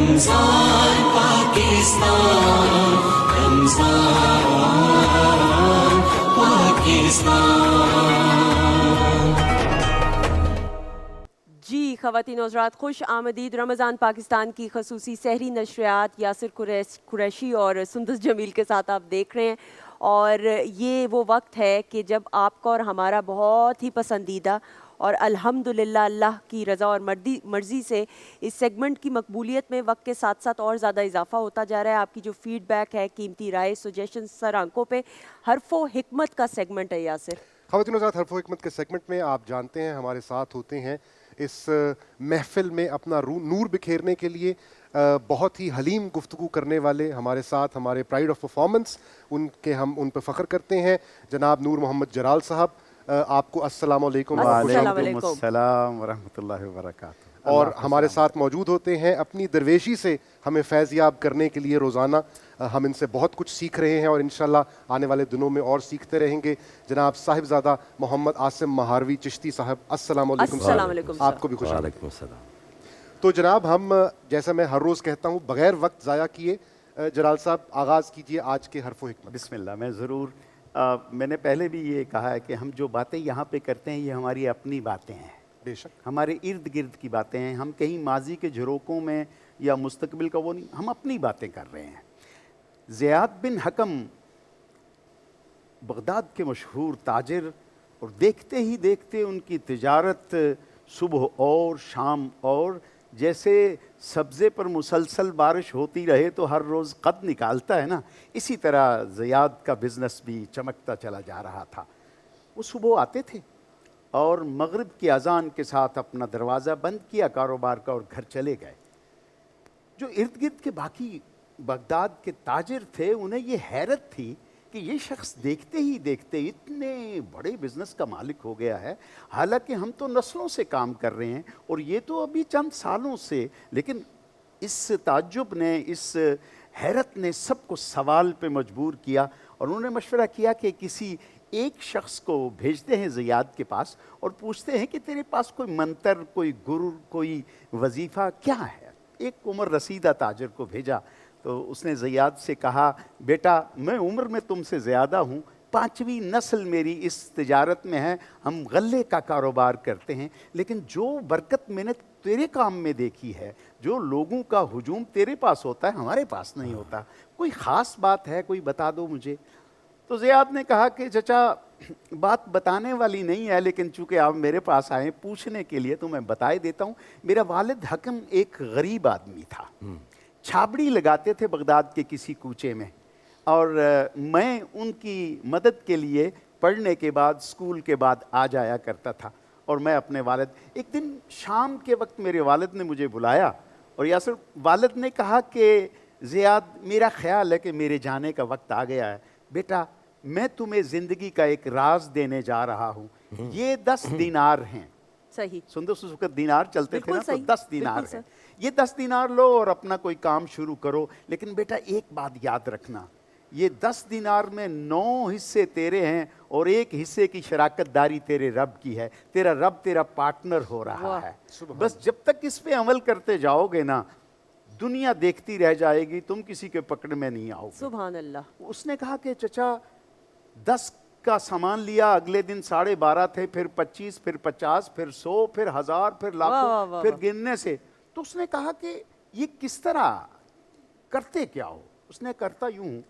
रमजान पाकिस्तान, रमजान पाकिस्तान। जी ख़वातीन हज़रात, खुश आमदीद रमज़ान पाकिस्तान की खसूसी सहरी नशरियात यासिर कुरैशी और सुंदस जमील के साथ आप देख रहे हैं। और ये वो वक्त है कि जब आपका और हमारा बहुत ही पसंदीदा और अल्हम्दुलिल्लाह अल्लाह की रज़ा और मर्ज़ी से इस सेगमेंट की मकबूलियत में वक्त के साथ साथ और ज़्यादा इजाफा होता जा रहा है। आपकी जो फीडबैक है, कीमती राय, सजेशन सर आंखों पे, हरफो हिकमत का सेगमेंट है यासिर। ख़वातीन हज़रात, हरफो हिकमत के सेगमेंट में आप जानते हैं हमारे साथ होते हैं इस महफ़िल में अपना नूर बिखेरने के लिए बहुत ही हलीम गुफ्तगू करने वाले हमारे साथ, हमारे प्राइड ऑफ परफॉर्मेंस, हम उन पर फ़ख्र करते हैं, जनाब नूर मोहम्मद जलाल साहब। आपको अस्सलाम वालेकुम। वालेकुम अस्सलाम व रहमतुल्लाहि व बरकातहू। और हमारे साथ मौजूद होते हैं अपनी दरवेशी से हमें फैज़याब करने के लिए रोज़ाना। हम इनसे बहुत कुछ सीख रहे हैं और इंशाल्लाह आने वाले दिनों में और सीखते रहेंगे। जनाब साहिबजादा मोहम्मद आसिम महारवी चिश्ती साहब, अस्सलाम वालेकुम। आपको भी खुश आमदीद। तो जनाब, हम जैसा मैं हर रोज़ कहता हूँ, बग़ैर वक्त ज़ाया किए जलाल साहब आगाज़ कीजिए आज के हरफ़ो हिकमत। बिस्मिल्लाह। मैं ज़रूर मैंने पहले भी ये कहा है कि हम जो बातें यहाँ पे करते हैं ये हमारी अपनी बातें हैं, बेशक हमारे इर्द गिर्द की बातें हैं। हम कहीं माजी के झरोकों में या मुस्तकबिल का वो नहीं, हम अपनी बातें कर रहे हैं। ज़ियाद बिन हकम बगदाद के मशहूर ताजिर, और देखते ही देखते उनकी तिजारत सुबह और शाम और जैसे सब्ज़े पर मुसलसल बारिश होती रहे तो हर रोज़ कद निकालता है ना, इसी तरह ज़ियाद का बिज़नेस भी चमकता चला जा रहा था। वो सुबह आते थे और मगरिब की अज़ान के साथ अपना दरवाज़ा बंद किया कारोबार का और घर चले गए। जो इर्द गिर्द के बाकी बगदाद के ताजिर थे, उन्हें ये हैरत थी कि ये शख्स देखते ही देखते इतने बड़े बिज़नेस का मालिक हो गया है, हालांकि हम तो नस्लों से काम कर रहे हैं और ये तो अभी चंद सालों से। लेकिन इस ताज्जुब ने, इस हैरत ने सबको सवाल पे मजबूर किया और उन्होंने मशवरा किया कि किसी एक शख्स को भेजते हैं ज़ियाद के पास और पूछते हैं कि तेरे पास कोई मंतर, कोई गुरु, कोई वजीफ़ा क्या है। एक उमर रसीदा ताजिर को भेजा तो उसने ज़ियाद से कहा, बेटा मैं उम्र में तुमसे ज़्यादा हूँ, 5वीं नस्ल मेरी इस तिजारत में है, हम गल्ले का कारोबार करते हैं, लेकिन जो बरकत मैंने तेरे काम में देखी है, जो लोगों का हुजूम तेरे पास होता है हमारे पास नहीं होता, कोई ख़ास बात है, कोई बता दो मुझे। तो ज़ियाद ने कहा कि चचा बात बताने वाली नहीं है, लेकिन चूँकि आप मेरे पास आए पूछने के लिए तो मैं बताए देता हूँ। मेरा वालिद हकम एक गरीब आदमी था, छाबड़ी लगाते थे बगदाद के किसी कूचे में, और मैं उनकी मदद के लिए पढ़ने के बाद, स्कूल के बाद आ जाया करता था। और मैं अपने वालिद, एक दिन शाम के वक्त मेरे वालिद ने मुझे बुलाया और यासिर वालिद ने कहा कि ज़ियाद मेरा ख्याल है कि मेरे जाने का वक्त आ गया है, बेटा मैं तुम्हें ज़िंदगी का एक राज देने जा रहा हूँ, ये 10 दीनार हैं। सही, सुंदर उस वक्त दीनार चलते थे ना, तो 10 दीनार है, ये 10 दीनार लो और अपना कोई काम शुरू करो, लेकिन बेटा एक बात याद रखना, ये 10 दीनार में 9 हिस्से तेरे हैं और 1 हिस्से की शराकतदारी तेरे रब की है, तेरा रब तेरा पार्टनर हो रहा है। बस जब तक इस पे अमल करते जाओगे ना, दुनिया देखती रह जाएगी, तुम किसी के पकड़ में नहीं आओगे। सुभान अल्लाह। उसने कहा कि चचा 10 का सामान लिया, अगले दिन 12.5 थे, फिर 25, फिर 50, फिर 100, फिर 1000, फिर लाखों, फिर गिनने से। तो उसने कहा कि ये किस तरह करते क्या हो। उसने करता यूं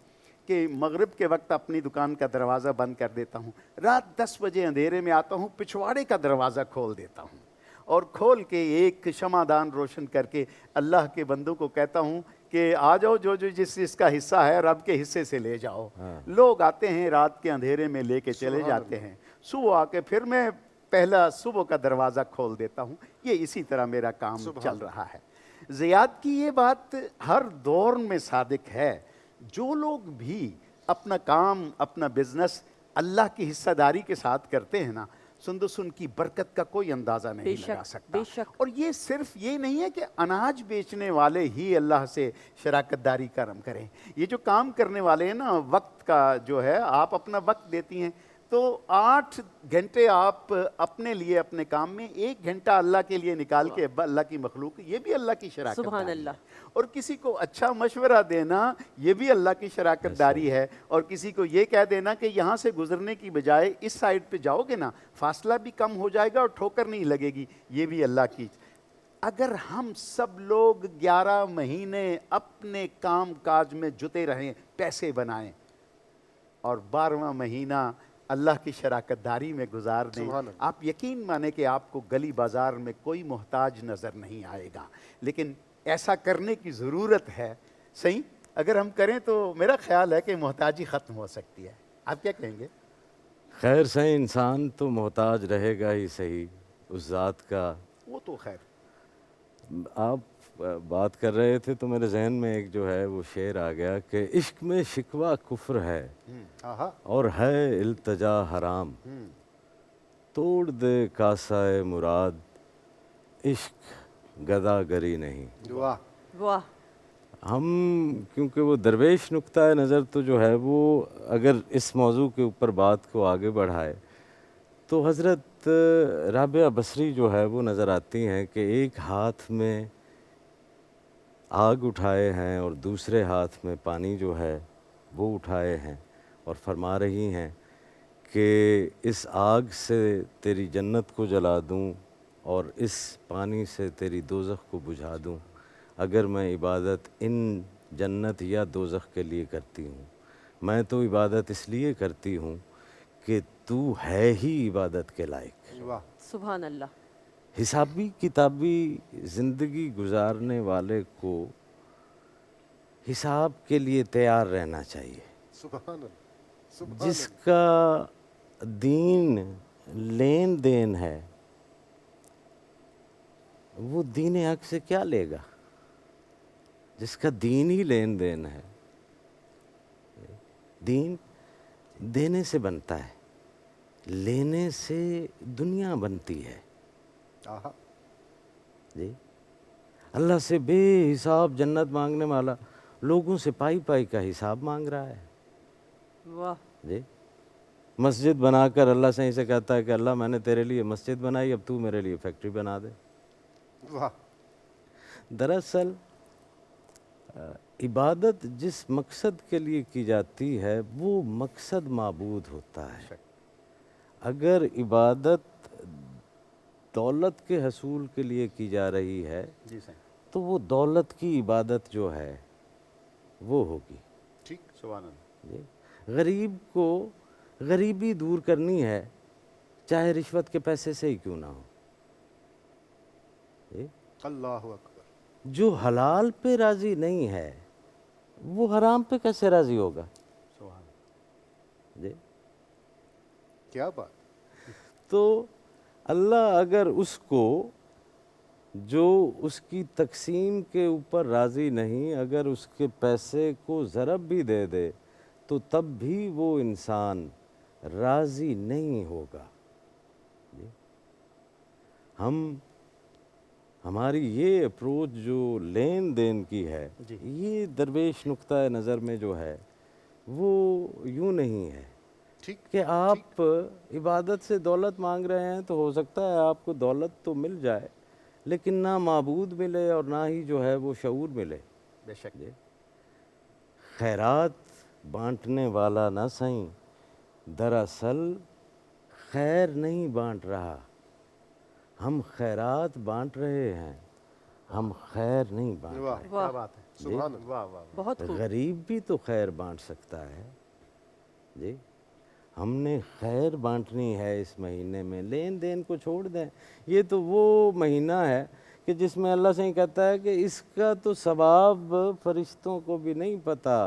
कि मगरिब के वक्त अपनी दुकान का दरवाज़ा बंद कर देता हूँ, रात 10 बजे अंधेरे में आता हूँ, पिछवाड़े का दरवाज़ा खोल देता हूँ और खोल के एक शमादान रोशन करके अल्लाह के बंदों को कहता हूँ कि आ जाओ, जो जो जिसका हिस्सा है रब के हिस्से से ले जाओ। लोग आते हैं, रात के अंधेरे में लेके चले जाते हैं, सुबह आके फिर मैं पहला सुबह का दरवाज़ा खोल देता हूँ। ये इसी तरह मेरा काम चल रहा है। ज़ियाद की ये बात हर दौर में सादिक है। जो लोग भी अपना काम, अपना बिजनेस अल्लाह की हिस्सेदारी के साथ करते हैं ना, सुंदस उनकी बरकत का कोई अंदाज़ा नहीं लगा सकता। और ये सिर्फ ये नहीं है कि अनाज बेचने वाले ही अल्लाह से शराकतदारी करम करें। ये जो काम करने वाले हैं ना, वक्त का जो है, आप अपना वक्त देती हैं, तो 8 घंटे आप अपने लिए अपने काम में, 1 घंटा अल्लाह के लिए निकाल के अल्लाह की मखलूक, ये भी अल्लाह की शराकत सुभान दारी अल्लाह। है। और किसी को अच्छा मशवरा देना, ये भी अल्लाह की शराकत दारी है। और किसी को ये कह देना कि यहाँ से गुजरने की बजाय इस साइड पे जाओगे ना, फासला भी कम हो जाएगा और ठोकर नहीं लगेगी, ये भी अल्लाह की। अगर हम सब लोग 11 महीने अपने काम काज में जुटे रहें, पैसे बनाएं, और 12वां महीना अल्लाह की शराकत दारी में गुजार दें, सुभान अल्लाह। आप यकीन माने कि आपको गली बाजार में कोई मोहताज नज़र नहीं आएगा। लेकिन ऐसा करने की ज़रूरत है, सही अगर हम करें तो मेरा ख्याल है कि मोहताजी ख़त्म हो सकती है। आप क्या कहेंगे? खैर सही, इंसान तो मोहताज रहेगा ही सही उस ज़ात का। वो तो खैर, आप बात कर रहे थे तो मेरे जहन में एक जो है वो शेर आ गया कि इश्क में शिकवा कुफ्र है आहा, और है इल्तजा हराम, तोड़ दे कासाए मुराद, इश्क गदागरी नहीं। वाह, वाह, हम क्योंकि वो दरवेश नुक्ता नज़र तो जो है वो अगर इस मौजू के ऊपर बात को आगे बढ़ाए तो हज़रत राबिया बसरी जो है वो नज़र आती हैं कि एक हाथ में आग उठाए हैं और दूसरे हाथ में पानी जो है वो उठाए हैं, और फरमा रही हैं कि इस आग से तेरी जन्नत को जला दूं और इस पानी से तेरी दोज़ख को बुझा दूं, अगर मैं इबादत इन जन्नत या दोज़ख के लिए करती हूँ। मैं तो इबादत इसलिए करती हूँ कि तू है ही इबादत के लायक। वाह, सुभान अल्लाह। हिसाबी किताबी ज़िंदगी गुजारने वाले को हिसाब के लिए तैयार रहना चाहिए। सुभान अल्लाह, सुभान जिसका दीन लेन देन है वो दीन हक से क्या लेगा? जिसका दीन ही लेन देन है, दीन देने से बनता है, लेने से दुनिया बनती है। अल्लाह। आहा, जी, अल्लाह से बेहिसाब जन्नत मांगने वाला लोगों से पाई पाई का हिसाब मांग रहा है। वाह, जी, मस्जिद बनाकर अल्लाह से इसे कहता है कि अल्लाह मैंने तेरे लिए मस्जिद बनाई, अब तू मेरे लिए फैक्ट्री बना दे। वाह, दरअसल इबादत जिस मकसद के लिए की जाती है वो मकसद माबूद होता है। अगर इबादत दौलत के हसूल के लिए की जा रही है जी सही, तो वो दौलत की इबादत जो है वो होगी। ठीक, सुभान अल्लाह। जी, गरीब को गरीबी दूर करनी है, चाहे रिश्वत के पैसे से ही क्यों ना हो। जी, अल्लाह अकबर। जो हलाल पे राज़ी नहीं है वो हराम पे कैसे राज़ी होगा? सुभान, जी, क्या बात, तो अल्लाह अगर उसको जो उसकी तकसीम के ऊपर राज़ी नहीं, अगर उसके पैसे को ज़रब भी दे दे तो तब भी वो इंसान राज़ी नहीं होगा। जी, हमारी ये अप्रोच जो लेन देन की है, ये दरवेश नुक्ता नज़र में जो है वो यूँ नहीं है ठीक, कि आप इबादत से दौलत मांग रहे हैं तो हो सकता है आपको दौलत तो मिल जाए लेकिन ना माबूद मिले और ना ही जो है वो शऊर मिले। बेशक। जी, खैरात बांटने वाला ना सही, दरअसल खैर नहीं बांट रहा, हम खैरात बांट रहे हैं, हम खैर नहीं बांट वाह, रहे। क्या बात है, सुभान अल्लाह। वाह वाह वाह। बहुत खूब। गरीब भी तो खैर बांट सकता है। जी, हमने खैर बांटनी है इस महीने में, लेन देन को छोड़ दें। ये तो वो महीना है कि जिसमें अल्लाह से ही कहता है कि इसका तो सवाब फरिश्तों को भी नहीं पता,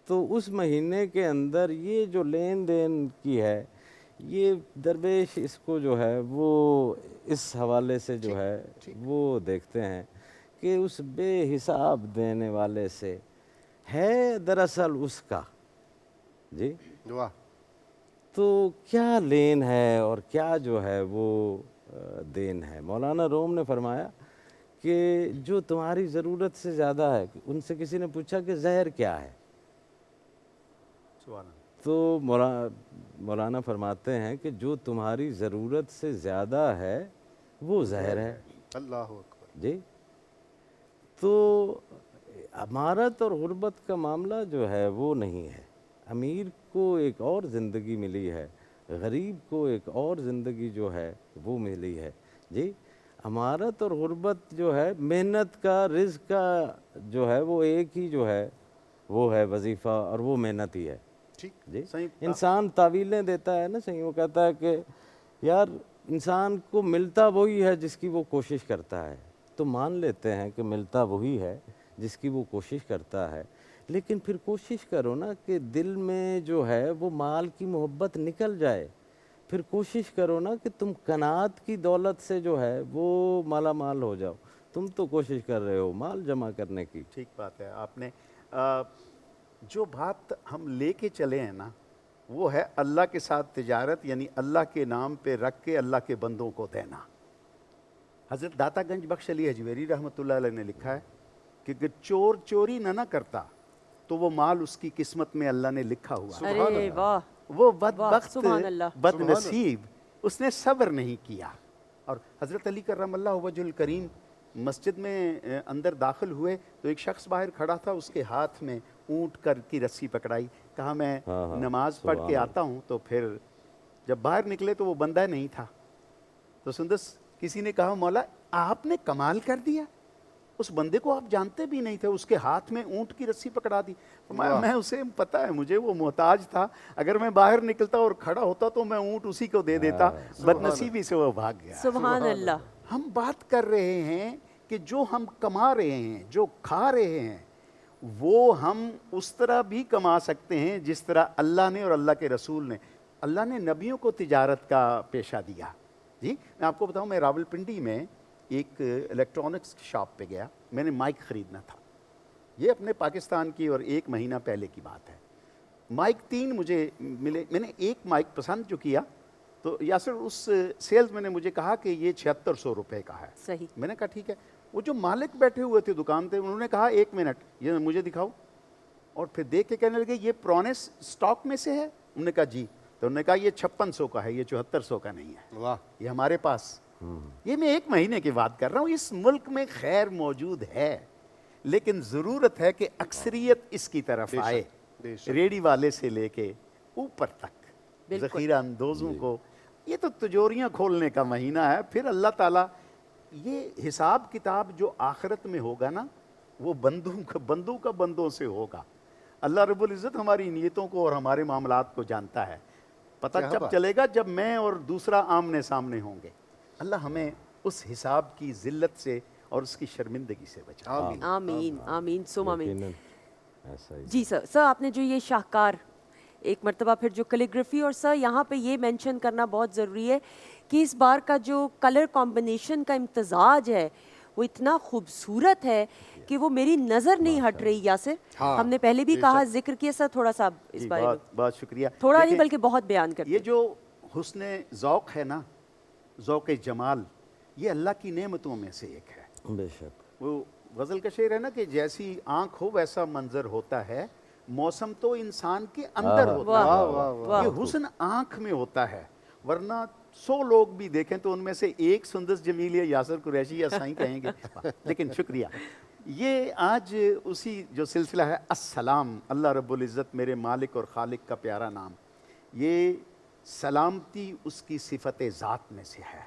तो उस महीने के अंदर ये जो लेन देन की है, ये दरवेश इसको जो है वो इस हवाले से जो है वो देखते हैं कि उस बेहिसाब देने वाले से है दरअसल उसका। जी, वाह, तो क्या लेन है और क्या जो है वो देन है। मौलाना रोम ने फरमाया कि जो तुम्हारी ज़रूरत से ज़्यादा है, उनसे किसी ने पूछा कि जहर क्या है, सुभान तो मौलाना फरमाते हैं कि जो तुम्हारी ज़रूरत से ज़्यादा है वो जहर है। अल्लाह अकबर। जी, तो अमारत और गुर्बत का मामला जो है वो नहीं है। अमीर को एक और ज़िंदगी मिली है, गरीब को एक और ज़िंदगी जो है वो मिली है। जी, अमारत और गुर्बत जो है, मेहनत का, रिज़्क का जो है वो एक ही जो है वो है वजीफ़ा, और वो मेहनत ही है। ठीक। जी, सही। इंसान तावीलें देता है ना, सही, वो कहता है कि यार इंसान को मिलता वही है जिसकी वो कोशिश करता है। तो मान लेते हैं कि मिलता वही है जिसकी वो कोशिश करता है, लेकिन फिर कोशिश करो ना कि दिल में जो है वो माल की मोहब्बत निकल जाए। फिर कोशिश करो ना कि तुम कनात की दौलत से जो है वो माला माल हो जाओ। तुम तो कोशिश कर रहे हो माल जमा करने की। ठीक बात है। आपने जो बात हम लेके चले हैं ना, वो है अल्लाह के साथ तिजारत, यानी अल्लाह के नाम पे रख के अल्लाह के बंदों को देना। हज़रत दातागंज बख्श अली हजवेरी रहमतुल्लाह अलैह ने लिखा है कि अगर चोर चोरी ना करता तो वो माल उसकी किस्मत में अल्लाह ने लिखा हुआ। अरे वाह, वो वाह, बदबख्त, सुभान अल्लाह। बदनसीब, उसने सब्र नहीं किया। और हज़रत अली करमल्लाहु वजहुल करीम मस्जिद में अंदर दाखिल हुए तो एक शख्स बाहर खड़ा था, उसके हाथ में ऊँट कर की रस्सी पकड़ाई, कहा मैं नमाज पढ़ के आता हूँ। तो फिर जब बाहर निकले तो वो बंदा नहीं था। तो सुंदस किसी ने कहा मौला आपने कमाल कर दिया, उस बंदे को आप जानते भी नहीं थे, उसके हाथ में ऊँट की रस्सी पकड़ा दी। मैं उसे पता है, मुझे वो मोहताज था, अगर मैं बाहर निकलता और खड़ा होता तो मैं ऊँट उसी को दे देता, बदनसीबी से वो भाग गया। सुभान अल्लाह। हम बात कर रहे हैं कि जो हम कमा रहे हैं, जो खा रहे हैं, वो हम उस तरह भी कमा सकते हैं जिस तरह अल्लाह ने और अल्लाह के रसूल ने, अल्लाह ने नबियों को तिजारत का पेशा दिया। जी, मैं आपको बताऊं, मैं रावलपिंडी में एक इलेक्ट्रॉनिक्स शॉप पे गया, मैंने माइक ख़रीदना था। ये अपने पाकिस्तान की और 1 महीना पहले की बात है। माइक 3 मुझे मिले, मैंने एक माइक पसंद जो किया तो यासर उस सेल्समैन ने मुझे कहा कि ये 7600 रुपये का है। सही। मैंने कहा ठीक है। वो जो मालिक बैठे हुए थे दुकान पे, उन्होंने कहा 1 मिनट ये मुझे दिखाओ, और फिर देख के कहने लगे ये पुराने स्टॉक में से है। उन्होंने कहा जी। तो उन्होंने कहा ये 5600 का है, ये 7400 का नहीं है, वाह। ये हमारे पास। ये मैं 1 महीने की बात कर रहा हूँ। इस मुल्क में खैर मौजूद है, लेकिन ज़रूरत है कि अक्सरियत इसकी तरफ आए, रेडी वाले से लेके ऊपर तक ज़ख़ीरा अंदोज़ों को। ये तो तिजोरियाँ खोलने का महीना है। फिर अल्लाह ताला ये हिसाब किताब जो आखिरत में होगा ना, वो बंदों का बंदों से होगा। अल्लाह रब्बुल इज़्ज़त हमारी नीयतों को और हमारे मामलात को जानता है। पता जब चलेगा जब मैं और दूसरा आमने सामने होंगे। अल्लाह हमें उस हिसाब की ज़िल्लत से और उसकी शर्मिंदगी से बचाए। आमीन आमीन आमीन सुम आमीन। यकीनन ऐसा ही। जी सर, आपने जो ये शाहकार एक मर्तबा फिर जो कैलीग्राफी, और सर यहाँ पे ये मेंशन करना बहुत ज़रूरी है कि इस बार का जो कलर कॉम्बिनेशन का इम्तजाज है वो इतना खूबसूरत है कि वो मेरी नज़र नहीं हट रही। यासिर, हमने पहले भी कहा, जिक्र किया सर थोड़ा सा इस जी, बारे में। बहुत शुक्रिया। थोड़ा नहीं देखिए, बल्कि बहुत बयान करते ये जो हुस्न ज़ौक़ है ना, ज़ौक़ जमाल, ये अल्लाह की नेमतों में से एक है। बेशक। वो गज़ल का शेर है ना कि जैसी आँख हो वैसा मंजर होता है, मौसम तो इंसान के अंदर होता है। ये हुस्न आँख में होता है, वरना 100 लोग भी देखें तो उनमें से एक सुंदस जमील या यासर कुरैशी या साईं कहेंगे। लेकिन शुक्रिया। ये आज उसी जो सिलसिला है अस्सलाम, अल्लाह रब्बुल इज़्ज़त मेरे मालिक और खालिक का प्यारा नाम, ये सलामती उसकी सिफत ज़ात में से है।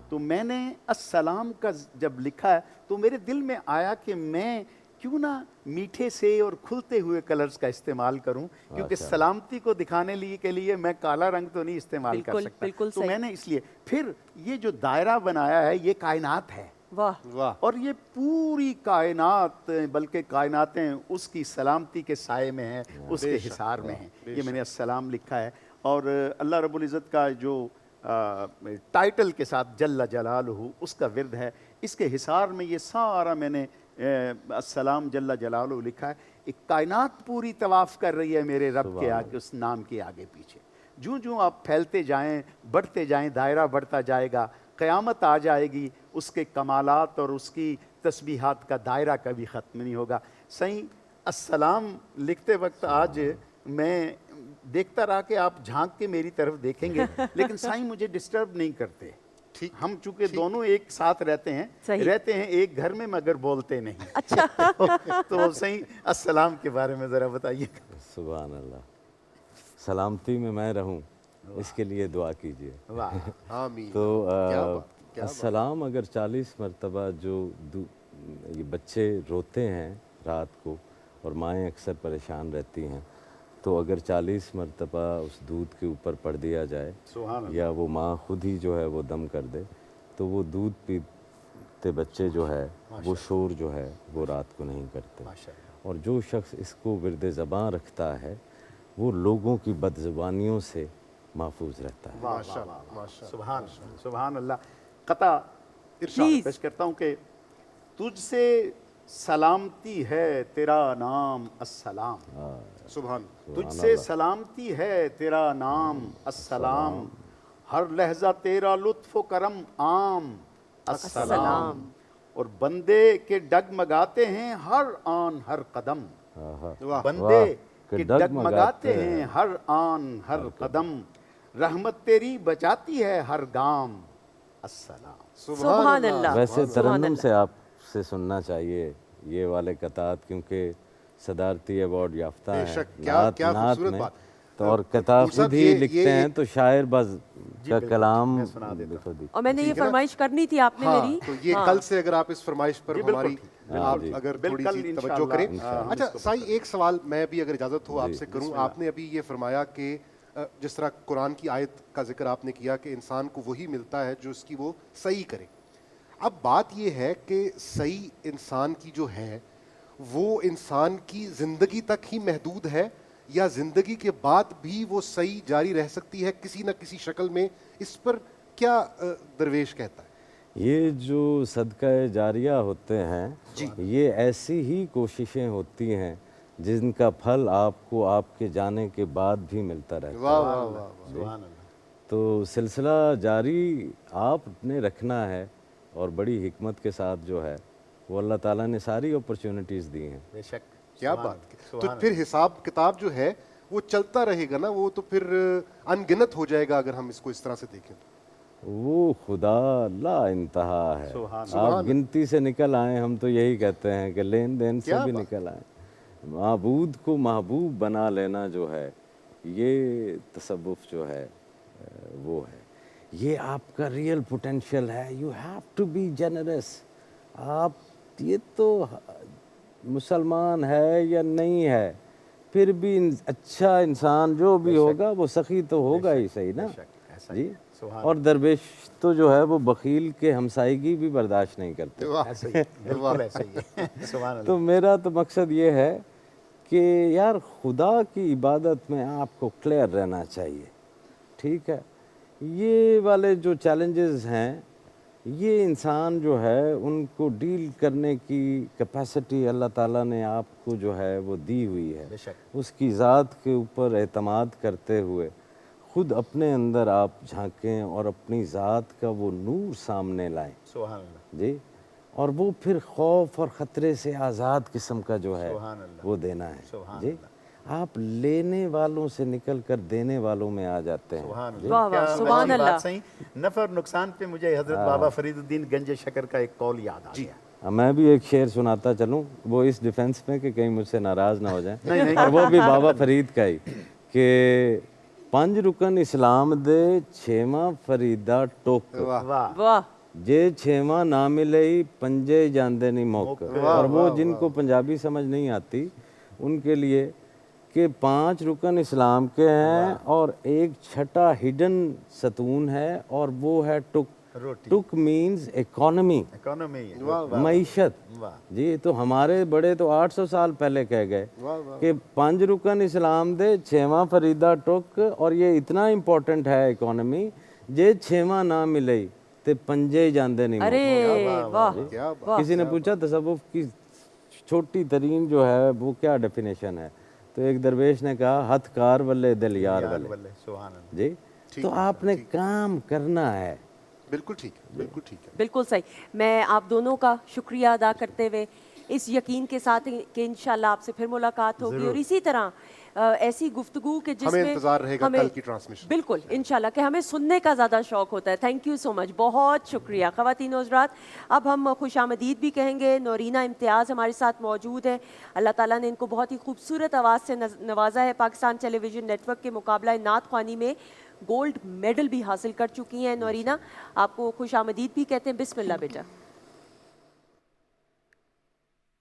तो मैंने अस्सलाम का जब लिखा है तो मेरे दिल में आया कि मैं क्यों ना मीठे से और खुलते हुए कलर्स का इस्तेमाल करूं, क्योंकि सलामती को दिखाने के लिए मैं काला रंग तो नहीं इस्तेमाल कर सकता। बिल्कुल तो सही। मैंने इसलिए फिर ये जो दायरा बनाया है, ये कायनात है। वाह वाह। और ये पूरी कायनात, बल्कि कायनातें उसकी सलामती के साए में हैं, उसके हिसार में हैं। ये मैंने अस्सलाम लिखा है। और अल्लाह रब्बुल इज़्ज़त का जो टाइटल के साथ जल्ला जलालहू उसका विर्द है, इसके हिसार में ये सारा मैंने अस्सलाम जल्ला जलालहू लिखा है। एक कायनात पूरी तवाफ़ कर रही है मेरे रब के आगे, उस नाम के आगे पीछे। जूँ जूँ आप फैलते जाएं, बढ़ते जाएं, दायरा बढ़ता जाएगा, क़यामत आ जाएगी, उसके कमालात और उसकी तस्बीहात का दायरा कभी ख़त्म नहीं होगा। सही अस्सलाम लिखते वक्त आज मैं देखता रहा कि आप झांक के मेरी तरफ देखेंगे, लेकिन साईं मुझे डिस्टर्ब नहीं करते। ठीक, हम चूंकि दोनों एक साथ रहते हैं एक घर में मगर बोलते नहीं। अच्छा। तो सही अस्सलाम के बारे में ज़रा बताइए। सुभान अल्लाह, सलामती में मैं रहूं इसके लिए दुआ कीजिए। वाह। आमीन। तो क्या बात, क्या बात। अस्सलाम अगर 40 मरतबा जो ये बच्चे रोते हैं रात को और माएँ अक्सर परेशान रहती हैं, तो अगर 40 मरतबा उस दूध के ऊपर पढ़ दिया जाए सुभान या वो माँ खुद ही जो है वो दम कर दे, तो वो दूध पीते बच्चे जो है वो शोर जो है वो रात को नहीं करते। माशाअल्लाह। और जो शख्स इसको विर्द ज़बान रखता है वो लोगों की बदज़ुबानियों से महफूज रहता है। माशाअल्लाह, माशाअल्लाह, सुभान सुभान अल्लाह। कता Please. पेश करता हूँ कि तुझसे सलामती है तेरा नाम अस्सलाम, सुभान। तुझसे सलामती है तेरा नाम अस्सलाम, हर लहजा तेरा लुत्फ़ करम आम अस्सलाम, और बंदे के डगमगाते हैं हर आन हर कदम, वाह। बंदे के के डगमगाते हैं हर आन हर कदम, रहमत तेरी बचाती है हर गाम अस्सलाम। सुभान अल्लाह। वैसे सुभान तरन्नुम अल्लाह। से आपसे सुनना चाहिए ये वाले कतात, क्योंकि सदारती अवार्ड याफ्ता है बेशक, क्या खूबसूरत में। बात। तो और कताब दूसरा खुद ही ये लिखते हैं, तो शायर बज का कलाम मैं सुना देता खुद ही। और मैंने ये फरमाइश करनी थी आपने हाँ, मेरी। तो ये कल से अगर आप इस फरमाइश पर बिल्कुल हमारी ठीक, आप जी। अगर थोड़ी बिल्कुल सी तवज्जो इंशाअल्लाह, करें। हम अच्छा इसको साईं, एक सवाल मैं भी अगर इजाज़त हो आपसे करूं। आपने अभी ये फरमाया कि जिस तरह कुरान की आयत का जिक्र आपने किया कि इंसान को वही मिलता है जो इसकी वो सही करे। अब बात ये है कि सही इंसान की जो है वो इंसान की ज़िंदगी तक ही महदूद है या ज़िंदगी के बाद भी वो सही जारी रह सकती है किसी न किसी शक्ल में? इस पर क्या दरवेश कहता है? ये जो सदका जारिया होते हैं ये ऐसी ही कोशिशें होती हैं जिनका फल आपको आपके जाने के बाद भी मिलता रहता है। वाह वाह वाह। सुभान अल्लाह। तो सिलसिला जारी आपने रखना है, और बड़ी हिकमत के साथ जो है वो अल्लाह ताला ने सारी अपॉर्चुनिटीज़ दी हैं। बेशक। क्या सुभान बात। अल्लाह, तो सुभान फिर हिसाब किताब जो है वो चलता रहेगा ना, वो तो फिर अनगिनत हो जाएगा अगर हम इसको इस तरह से देखें तो। वो खुदा ला इंतहा है। सुभान आप गिनती से निकल आए, हम तो यही कहते हैं कि लेन देन से क्या भी बात। निकल आए। माबूद को महबूब बना लेना जो है ये तसव्वुफ जो है वो है, ये आपका रियल पोटेंशियल है। You have to be generous. आप ये तो मुसलमान है या नहीं है, फिर भी अच्छा इंसान जो भी होगा वो सखी तो होगा ही सही ना ऐसा ही जी। है। सुभान और दरवेश तो जो है वो बखील के हमसायगी भी बर्दाश्त नहीं करते। ऐसा ही है, बिल्कुल ऐसा ही है। सुभान अल्लाह। तो मेरा तो मकसद ये है कि यार खुदा की इबादत में आपको क्लियर रहना चाहिए, ठीक है। ये वाले जो चैलेंजेस हैं ये इंसान जो है उनको डील करने की कैपेसिटी अल्लाह ताला ने आपको जो है वो दी हुई है। बेशक। उसकी ज़ात के ऊपर एतमाद करते हुए खुद अपने अंदर आप झांकें और अपनी ज़ात का वो नूर सामने लाएं सुभान अल्लाह। जी, और वो फिर खौफ और ख़तरे से आज़ाद किस्म का जो है सुभान अल्लाह। वो देना है सुभान जी। आप लेने वालों से निकल कर देने वालों में आ जाते हैं। सुभान जी। वाह, अल्लाह। वाह, क्या सुभान अच्छी बात अल्लाह। सही। नफ़ा और नुकसान पे मुझे हज़रत बाबा फरीदुद्दीन गंज शकर का एक कौल याद आ गया। अब मैं भी एक शेर सुनाता चलूं, वो इस डिफेंस में कि कहीं मुझसे नाराज़ ना हो जाएं। नहीं, नहीं। और वो भी बाबा फरीद का ही कि 5 रुकन इस्लाम दे 6वां फरीदा टोक, वाह। वाह। जे 6वां ना मिले पंजे जांदे नहीं मोक। और वो जिनको पंजाबी समझ नहीं आती उनके लिए कि 5 रुकन इस्लाम के हैं और एक छठा हिडन सतून है और वो है टुक। रोटी। टुक मीन्स इकोनॉमी, इकोनॉमी। मईशत वाह। जी। तो हमारे बड़े तो 800 साल पहले कह गए कि 5 रुकन इस्लाम दे 6वां फरीदा टुक, और ये इतना इम्पोर्टेंट है इकोनॉमी, जे 6वां ना मिले ते पंजे जांदे नहीं अरे मोक। वाह। क्या बात। किसी ने पूछा तसव्वुफ की छोटी तरीन जो है वो क्या डेफिनेशन है, तो एक दरवेश ने कहा हथ कार वल्ले दिल यार वल्ले बल्ले। सुभान अल्लाह। जी। तो आपने काम करना है। बिल्कुल ठीक है, बिल्कुल ठीक है। बिल्कुल सही। मैं आप दोनों का शुक्रिया अदा करते हुए इस यकीन के साथ कि इंशाल्लाह आपसे फिर मुलाकात होगी और इसी तरह ऐसी गुफ्तगू के हमें इंतजार रहेगा कल की ट्रांसमिशन। बिल्कुल इंशाल्लाह कि हमें सुनने का ज़्यादा शौक़ होता है। थैंक यू सो मच, बहुत शुक्रिया। ख़वातीन और हज़रात, अब हम खुशामदीद भी कहेंगे। नौरीना इम्तियाज़ हमारे साथ मौजूद है। अल्लाह ताला ने इनको बहुत ही खूबसूरत आवाज़ से नवाजा है। पाकिस्तान टेलीविज़न नेटवर्क के मुकाबला नात ख्वानी में गोल्ड मेडल भी हासिल कर चुकी हैं। नौरीना, आपको खुशामदीद भी कहते हैं। बिस्मिल्लाह बेटा।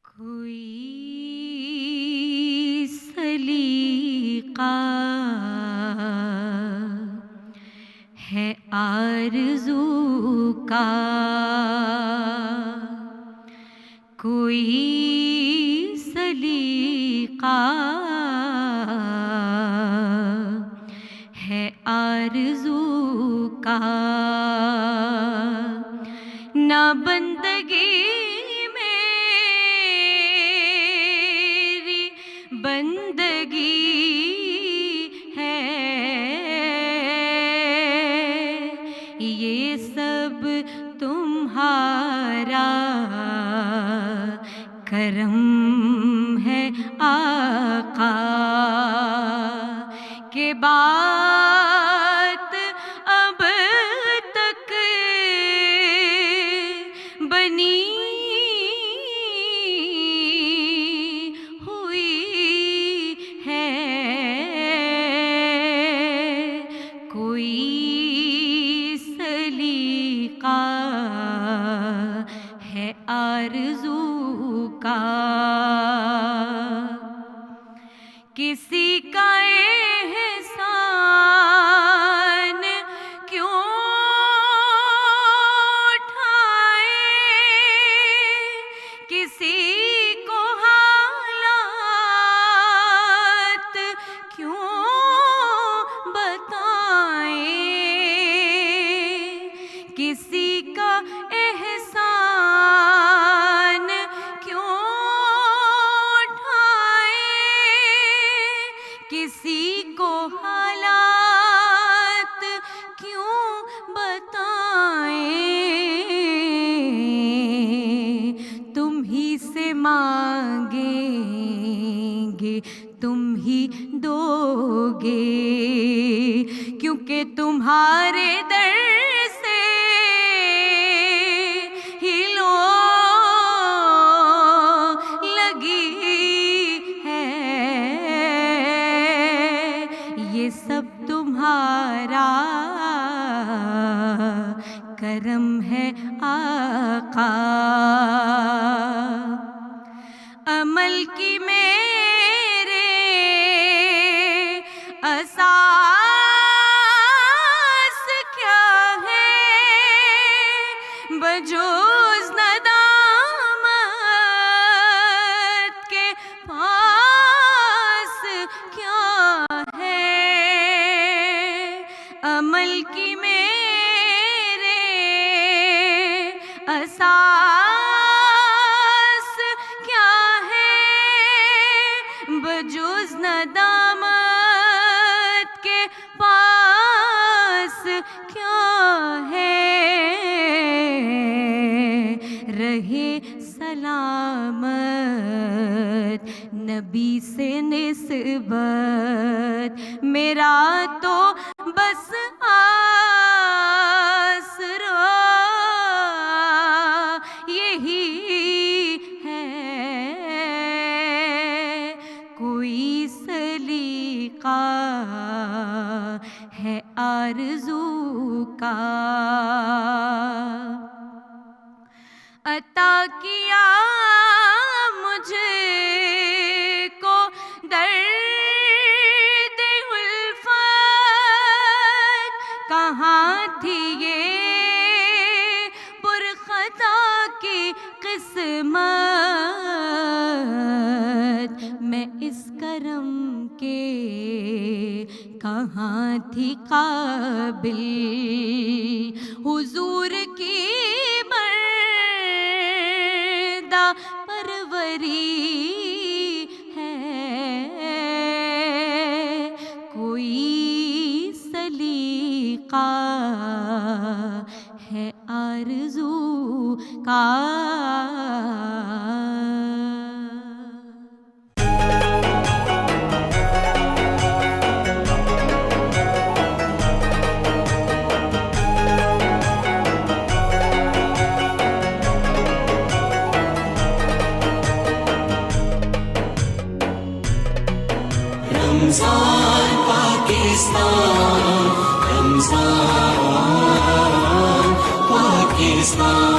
कोई सलीका है आरज़ू का, कोई सलीका है आरज़ू का, ना बंदगी बंदगी है, ये सब तुम्हारा करम है आका, के बात अब तक बनी आरज़ू का, किसी का एहसान क्यों उठाए, किसी को हालात क्यों बताए, किसी का एहसान क्यों उठाए, किसी को हालात क्यों बताए, तुम ही से मांगेंगे तुम ही दोगे, क्योंकि तुम्हारे दर से ही लो लगी है, ये सब तुम्हारा करम है आका, अमल की मेरे असास क्या है, बजूज़ नदामत के पास क्या है, अमल की मेरे असास क्या है, बजूज़ नदामत के पास क्या है, रहे सलामत नबी से निस्बत, मेरा तो बस आसरा यही है, कोई सलीका है आरज़ू का, अता किया मुझे को दर्द उल्फत, कहाँ थी ये पुरखता की किस्मत, मैं इस करम के कहाँ थी काबिल, हुजूर की बरदा परवरी है, कोई सलीका है आरज़ू का। رمضان پاکستان، رمضان پاکستان.